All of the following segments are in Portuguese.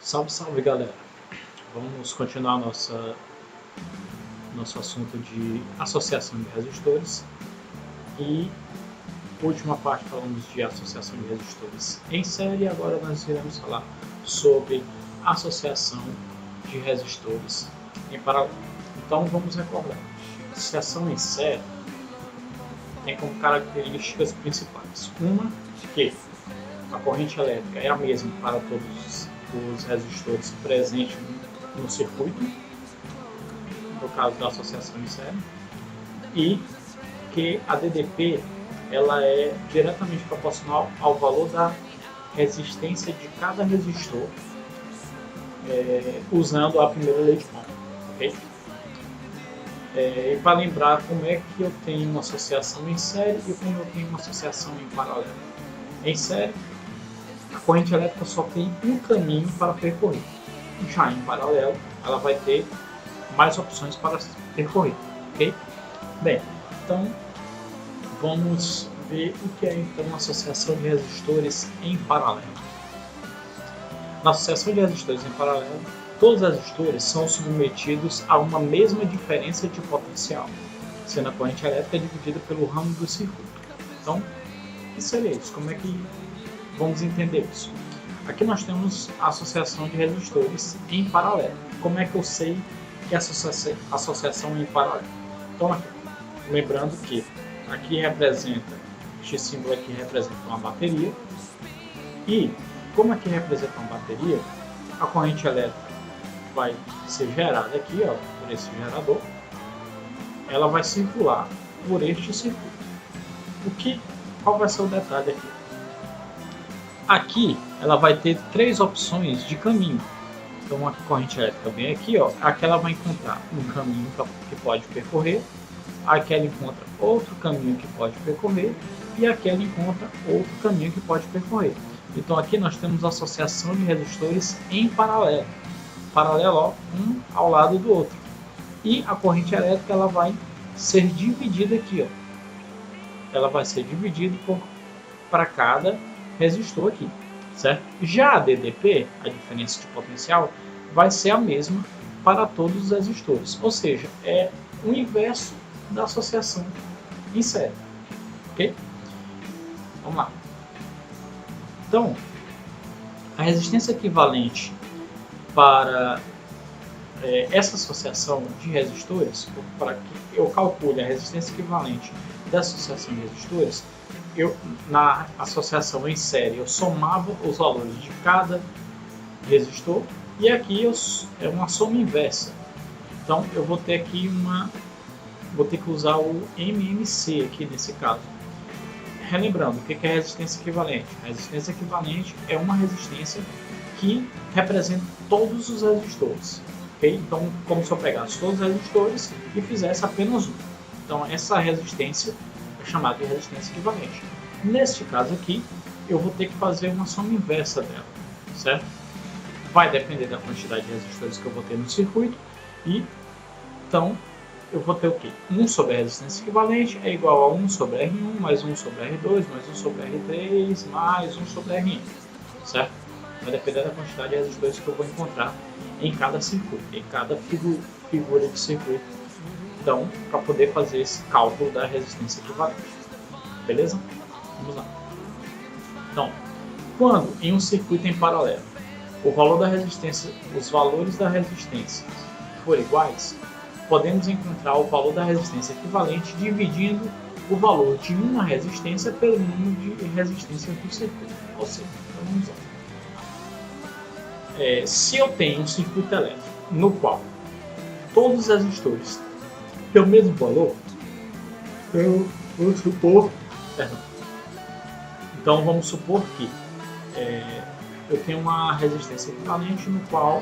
Salve, salve galera! Vamos continuar nosso assunto de associação de resistores e última parte falamos de associação de resistores em série. Agora nós iremos falar sobre associação de resistores em paralelo. Então vamos recordar, a associação em série tem como características principais uma, que a corrente elétrica é a mesma para todos os resistores presentes no circuito, no caso da associação em série, e que a DDP ela é diretamente proporcional ao valor da resistência de cada resistor, usando a primeira lei de Ohm. Okay? E para lembrar como é que eu tenho uma associação em série e como eu tenho uma associação em paralelo. Em série, a corrente elétrica só tem um caminho para percorrer. Já em paralelo, ela vai ter mais opções para percorrer. Okay? Bem, então vamos ver o que é então a associação de resistores em paralelo. Na associação de resistores em paralelo, todos os resistores são submetidos a uma mesma diferença de potencial, sendo a corrente elétrica dividida pelo ramo do circuito. Então, o que seria isso? Como é que vamos entender isso? Aqui nós temos a associação de resistores em paralelo. Como é que eu sei que é a associação em paralelo? Então, aqui, lembrando que aqui representa, este símbolo aqui representa uma bateria, e como aqui representa uma bateria, a corrente elétrica vai ser gerada aqui, ó, por esse gerador, ela vai circular por este circuito. Qual vai ser o detalhe aqui? Aqui ela vai ter três opções de caminho. Então a corrente elétrica vem aqui, ó, aqui ela vai encontrar um caminho que pode percorrer, aqui ela encontra outro caminho que pode percorrer e aqui ela encontra outro caminho que pode percorrer. Então aqui nós temos a associação de resistores em paralelo, ó, um ao lado do outro. E a corrente elétrica ela vai ser dividida aqui, ó. Ela vai ser dividida para cada resistor aqui, certo? Já a DDP, a diferença de potencial, vai ser a mesma para todos os resistores, ou seja, é o inverso da associação em série, ok? Vamos lá. Então, a resistência equivalente para essa associação de resistores, para que eu calcule a resistência equivalente da associação de resistores, na associação em série eu somava os valores de cada resistor e aqui é uma soma inversa. Então eu vou ter aqui vou ter que usar o MMC aqui nesse caso. Relembrando, o que é resistência equivalente? A resistência equivalente é uma resistência que representa todos os resistores. Okay? Então, como se eu pegasse todos os resistores e fizesse apenas um. Então, essa resistência é chamada de resistência equivalente. Neste caso aqui, eu vou ter que fazer uma soma inversa dela, certo? Vai depender da quantidade de resistores que eu vou ter no circuito. E, então, eu vou ter o quê? 1 sobre a resistência equivalente é igual a 1 sobre R1, mais 1 sobre R2, mais 1 sobre R3, mais 1 sobre R1, certo? Vai depender da quantidade de resistores que eu vou encontrar em cada circuito, em cada figura de circuito. Então, para poder fazer esse cálculo da resistência equivalente. Beleza? Vamos lá. Então, quando em um circuito em paralelo, o valor da resistência, os valores da resistência forem iguais, podemos encontrar o valor da resistência equivalente dividindo o valor de uma resistência pelo número de resistências do circuito. Ou seja, então vamos lá. Se eu tenho um circuito elétrico no qual todos os resistores têm o mesmo valor, eu vou supor. Então vamos supor que eu tenho uma resistência equivalente no qual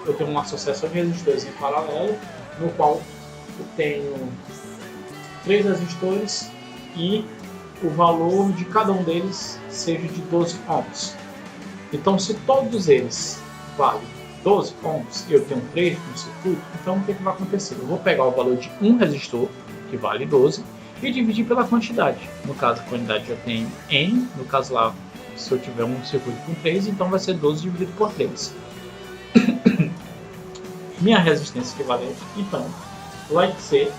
eu tenho uma associação de resistores em paralelo, no qual eu tenho 3 resistores e o valor de cada um deles seja de 12 ohms. Então, se todos eles valem 12 ohms e eu tenho 3 no circuito, então o que vai acontecer? Eu vou pegar o valor de um resistor, que vale 12, e dividir pela quantidade. No caso, a quantidade eu tenho N, no caso lá, se eu tiver um circuito com 3, então vai ser 12 dividido por 3. minha resistência equivalente, então, vai ser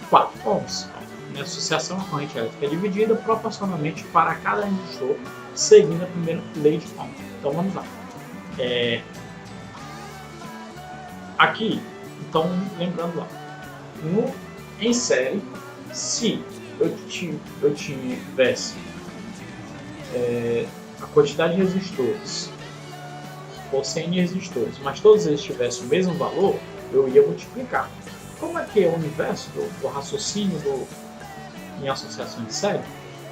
4 ohms. Minha associação à corrente elétrica é dividida proporcionalmente para cada resistor, seguindo a primeira lei de Ohm. Então vamos lá. Aqui, então lembrando lá, em série, se eu tivesse a quantidade de resistores ou 100 resistores, mas todos eles tivessem o mesmo valor, eu ia multiplicar. Como é que é o universo do raciocínio em associação de série?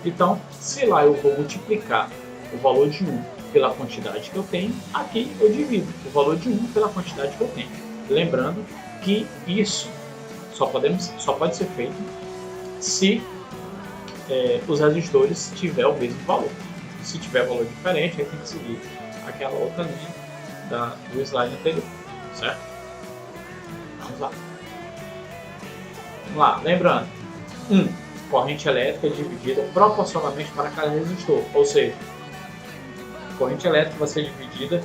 Então, se lá eu vou multiplicar o valor de 1 pela quantidade que eu tenho, aqui eu divido o valor de 1 pela quantidade que eu tenho. Lembrando que isso só pode ser feito se os resistores tiverem o mesmo valor. Se tiver valor diferente, aí tem que seguir aquela outra linha do slide anterior, certo? Vamos lá. Vamos lá, lembrando, corrente elétrica dividida proporcionalmente para cada resistor, ou seja, a corrente elétrica vai ser dividida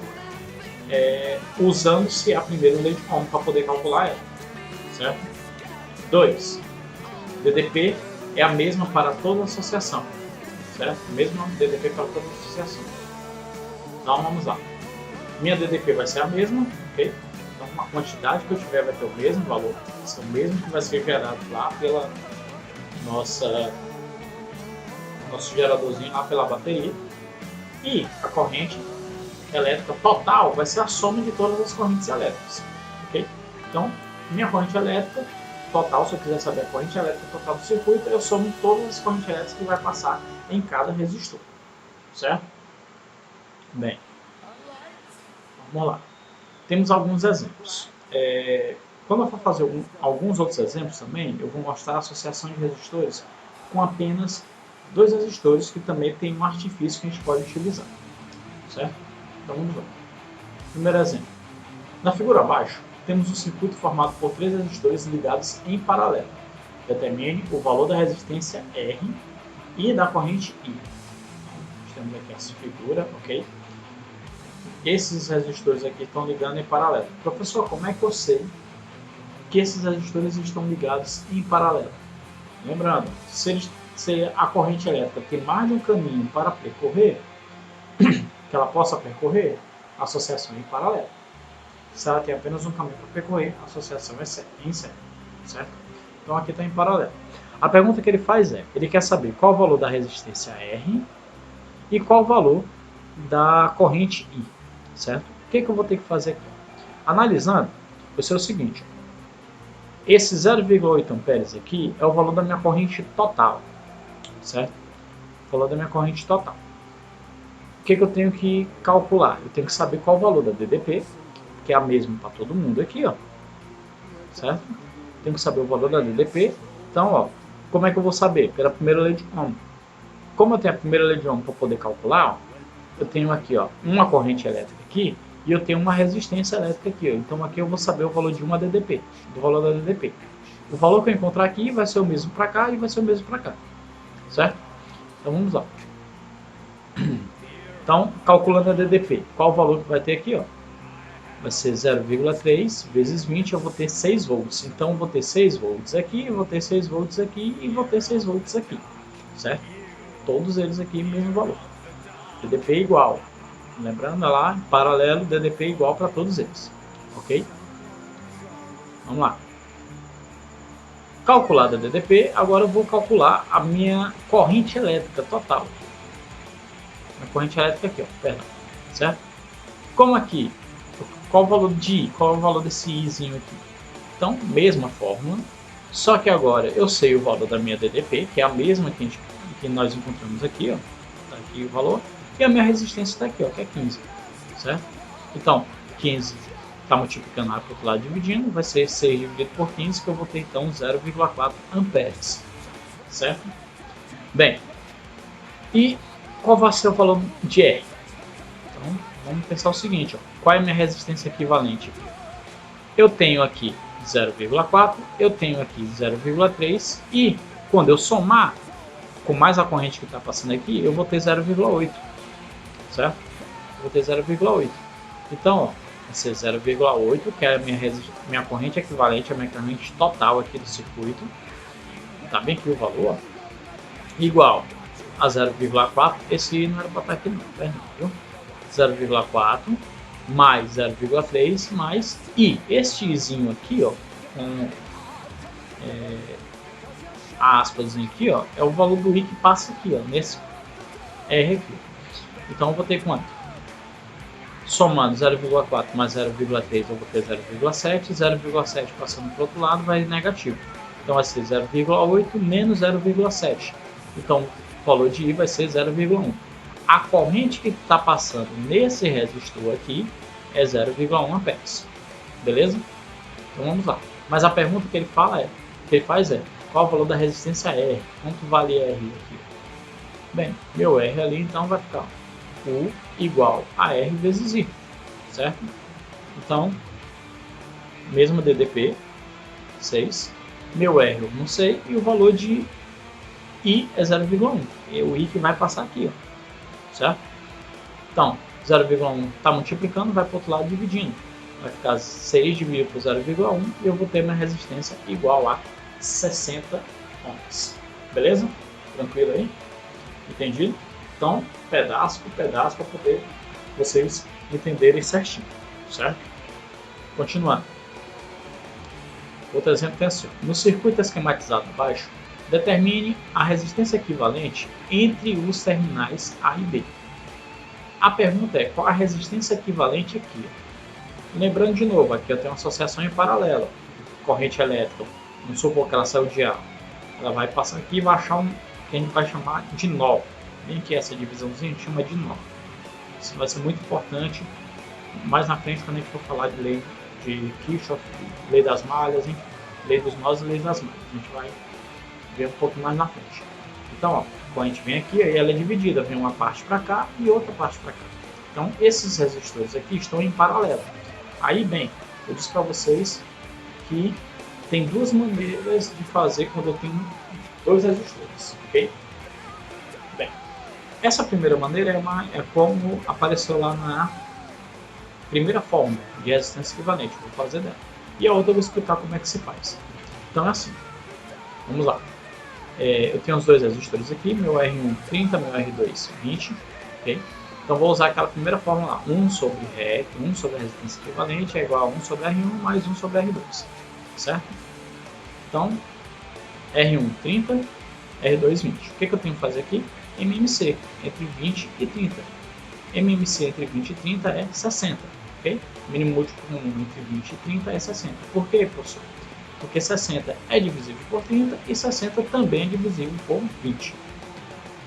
usando-se a primeira lei de Ohm para poder calcular ela, certo? 2. DDP é a mesma para toda a associação, certo? Mesma DDP para toda a associação. Então vamos lá. Minha DDP vai ser a mesma, ok? Então a quantidade que eu tiver vai ter o mesmo valor, vai ser o mesmo que vai ser gerado lá pela nosso geradorzinho lá pela bateria. E a corrente elétrica total vai ser a soma de todas as correntes elétricas, ok? Então, minha corrente elétrica total, se eu quiser saber a corrente elétrica total do circuito, eu somo todas as correntes elétricas que vai passar em cada resistor, certo? Bem, vamos lá. Temos alguns exemplos. Quando eu for fazer alguns outros exemplos também, eu vou mostrar a associação de resistores com apenas 2 resistores, que também tem um artifício que a gente pode utilizar, certo? Então vamos lá. Primeiro exemplo. Na figura abaixo, temos um circuito formado por 3 resistores ligados em paralelo. Determine o valor da resistência R e da corrente I. Temos aqui essa figura, ok? Esses resistores aqui estão ligando em paralelo. Professor, como é que eu sei que esses resistores estão ligados em paralelo? Lembrando, se a corrente elétrica tem mais de um caminho para percorrer, que ela possa percorrer, a associação é em paralelo. Se ela tem apenas um caminho para percorrer, a associação é em série, certo? Então aqui está em paralelo. A pergunta que ele faz ele quer saber qual o valor da resistência R e qual o valor da corrente I, certo? O que eu vou ter que fazer aqui? Analisando, vai ser o seguinte: esse 0,8 amperes aqui é o valor da minha corrente total, certo? O valor da minha corrente total. O que eu tenho que calcular? Eu tenho que saber qual o valor da DDP, que é a mesma para todo mundo aqui, ó, certo? Tenho que saber o valor da DDP. Então, ó, como é que eu vou saber? Pela primeira lei de Ohm. Como eu tenho a primeira lei de Ohm para poder calcular, ó, eu tenho aqui, ó, uma corrente elétrica aqui e eu tenho uma resistência elétrica aqui, ó. Então aqui eu vou saber o valor de uma DDP, do valor da DDP. O valor que eu encontrar aqui vai ser o mesmo para cá e vai ser o mesmo para cá, certo? Então vamos lá. Então, calculando a DDP, qual o valor que vai ter aqui, ó? Vai ser 0,3 vezes 20, eu vou ter 6 volts. Então, eu vou ter 6 volts aqui, eu vou ter 6 volts aqui e vou ter 6 volts aqui, certo? Todos eles aqui, mesmo valor. DDP igual. Lembrando lá, em paralelo, DDP igual para todos eles, ok? Vamos lá. Calculada a DDP, agora eu vou calcular a minha corrente elétrica total. A corrente elétrica aqui, ó, perdão, certo? Como aqui, qual o valor de I? Qual é o valor desse Izinho aqui? Então, mesma fórmula, só que agora eu sei o valor da minha DDP, que é a mesma que nós encontramos aqui, ó, tá aqui o valor, e a minha resistência está aqui, ó, que é 15, certo? Então, 15 está multiplicando lá para o outro lado, dividindo, vai ser 6 dividido por 15, que eu vou ter então 0,4 amperes, certo? Bem, e qual vai ser o valor de R? Então, vamos pensar o seguinte, ó, qual é a minha resistência equivalente? Eu tenho aqui 0,4, eu tenho aqui 0,3 e quando eu somar com mais a corrente que está passando aqui, eu vou ter 0,8, certo? Eu vou ter 0,8. Então, ó, vai ser 0,8, que é a minha corrente equivalente, a minha corrente total aqui do circuito. Tá bem aqui o valor, ó, igual a 0,4, esse não era para estar aqui não, perdão, viu? 0,4 mais 0,3 mais I. Este izinho aqui, ó, com aspas aqui, ó, é o valor do I que passa aqui, ó, nesse R aqui. Então eu vou ter quanto? Somando 0,4 mais 0,3 eu vou ter 0,7, 0,7 passando para o outro lado vai negativo. Então vai ser 0,8 menos 0,7. Então o valor de I vai ser 0,1. A corrente que está passando nesse resistor aqui é 0,1 amperes. Beleza? Então vamos lá. Mas a pergunta que ele faz é qual o valor da resistência R? Quanto vale R aqui? Bem, meu R ali então vai ficar U igual a R vezes I, certo? Então, mesmo DDP, 6. Meu R eu não sei e o valor de I é 0,1. É o I que vai passar aqui, ó, certo? Então, 0,1 está multiplicando, vai para o outro lado dividindo. Vai ficar 6 dividido por 0,1 e eu vou ter minha resistência igual a 60 ohms. Beleza? Tranquilo aí? Entendido? Então, pedaço por pedaço para poder vocês entenderem certinho, certo? Continuando. Outro exemplo é assim: no circuito esquematizado abaixo, determine a resistência equivalente entre os terminais A e B. A pergunta é qual a resistência equivalente aqui? Lembrando de novo, aqui eu tenho uma associação em paralelo. Corrente elétrica, vamos supor que ela saiu de A. Ela vai passar aqui e vai achar um que a gente vai chamar de nó. Bem que essa divisãozinha a gente chama de nó. Isso vai ser muito importante mais na frente quando a gente for falar de lei de Kirchhoff, lei das malhas, hein? Lei dos nós e lei das malhas. A gente vai ver um pouco mais na frente. Então, ó, quando a gente vem aqui, aí ela é dividida, vem uma parte para cá e outra parte para cá. Então, esses resistores aqui estão em paralelo. Aí, bem, eu disse para vocês que tem duas maneiras de fazer quando eu tenho dois resistores, ok? Bem, essa primeira maneira é como apareceu lá na primeira forma de resistência equivalente, vou fazer dela. E a outra eu vou explicar como é que se faz. Então é assim, vamos lá. Eu tenho os dois resistores aqui, meu R1 30, meu R2 20, ok? Então vou usar aquela primeira fórmula lá, 1 sobre REC, 1 sobre a resistência equivalente é igual a 1 sobre R1 mais 1 sobre R2, certo? Então, R1 30, R2 20. O que eu tenho que fazer aqui? MMC, entre 20 e 30. MMC entre 20 e 30 é 60, ok? Mínimo múltiplo comum entre 20 e 30 é 60. Por quê, professor? Porque 60 é divisível por 30 e 60 também é divisível por 20.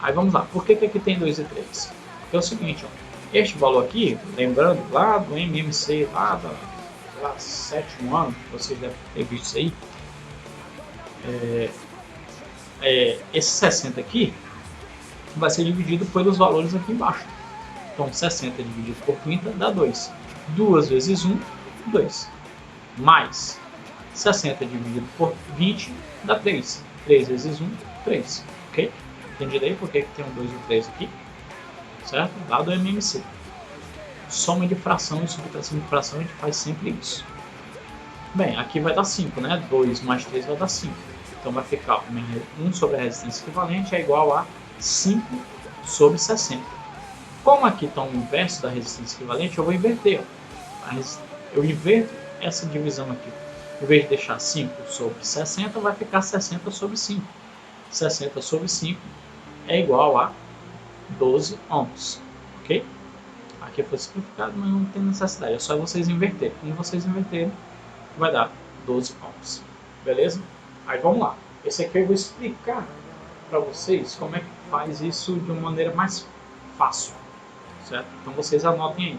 Aí vamos lá, por que aqui tem 2 e 3? Porque é o seguinte, ó, este valor aqui, lembrando lá do MMC, lá do sétimo ano, vocês devem ter visto isso aí, esse 60 aqui vai ser dividido pelos valores aqui embaixo. Então 60 dividido por 30 dá 2. 2 vezes 1, 2. Mais 60 dividido por 20 dá 3. 3 vezes 1, 3. Ok? Entendido aí por que tem um 2 e 3 aqui? Certo? Lá do MMC. Soma de fração e subtração de fração a gente faz sempre isso. Bem, aqui vai dar 5, né? 2 mais 3 vai dar 5. Então vai ficar 1 sobre a resistência equivalente é igual a 5 sobre 60. Como aqui está o inverso da resistência equivalente, eu vou inverter. Eu inverto essa divisão aqui. Em vez de deixar 5 sobre 60, vai ficar 60 sobre 5. 60 sobre 5 é igual a 12 ohms. Ok? Aqui foi simplificado, mas não tem necessidade. É só vocês inverterem. Como vocês inverterem, vai dar 12 ohms. Beleza? Aí vamos lá. Esse aqui eu vou explicar para vocês como é que faz isso de uma maneira mais fácil. Certo? Então vocês anotem aí.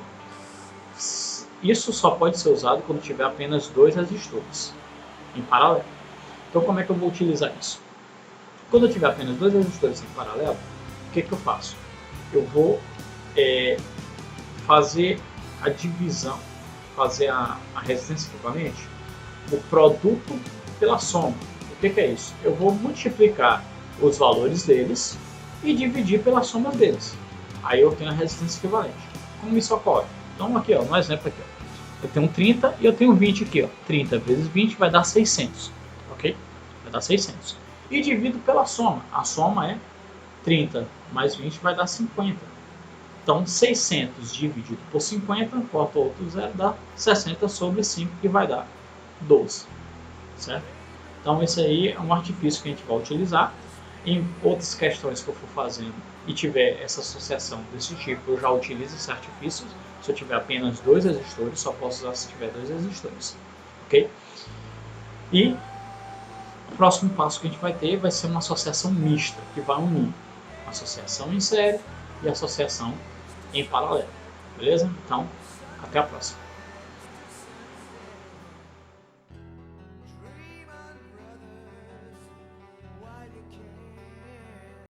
Isso só pode ser usado quando tiver apenas dois resistores em paralelo. Então como é que eu vou utilizar isso? Quando eu tiver apenas dois resistores em paralelo, o que eu faço? Eu vou fazer a divisão, fazer a resistência equivalente, o produto pela soma. O que é isso? Eu vou multiplicar os valores deles e dividir pela soma deles. Aí eu tenho a resistência equivalente. Como isso ocorre? Então aqui, ó, no exemplo aqui, ó, Eu tenho 30 e eu tenho 20 aqui, ó. 30 vezes 20 vai dar 600, ok? Vai dar 600. E divido pela soma. A soma é 30 mais 20 vai dar 50. Então, 600 dividido por 50, corta outro zero, dá 60 sobre 5, que vai dar 12. Certo? Então, esse aí é um artifício que a gente vai utilizar. Em outras questões que eu for fazendo e tiver essa associação desse tipo, eu já utilizo esse artifício. Se eu tiver apenas 2 resistores, só posso usar se tiver 2 resistores. Ok? E o próximo passo que a gente vai ter vai ser uma associação mista, que vai unir associação em série e associação em paralelo. Beleza? Então, até a próxima.